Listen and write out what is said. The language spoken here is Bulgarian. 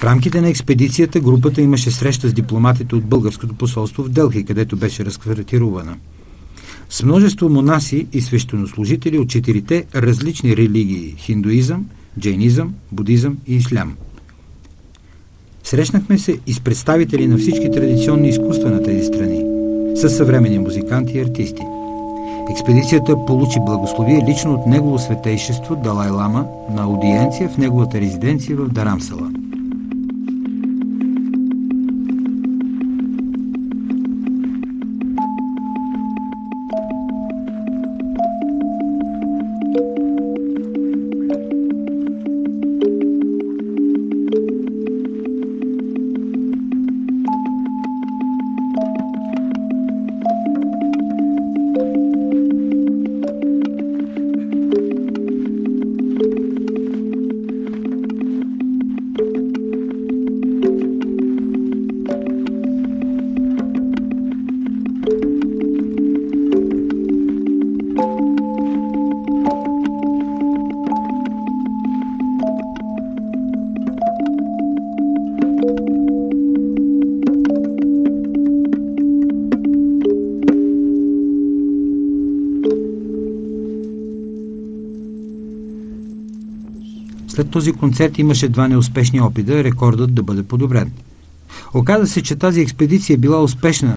рамките на експедицията групата имаше среща с дипломатите от българското посолство в Делхи, където беше разквартирувана. С множество монаси и свещенослужители от 4 различни религии – хиндуизъм, джайнизъм, будизъм и ислям. Срещнахме се и с представители на всички традиционни изкуства на тези страни, с съвременни музиканти и артисти. Експедицията получи благословие лично от негово светейшество Далай Лама на аудиенция в неговата резиденция в Дарамсала. След този концерт имаше 2 неуспешни опита рекордът да бъде подобрен. Оказа се, че тази експедиция е била успешна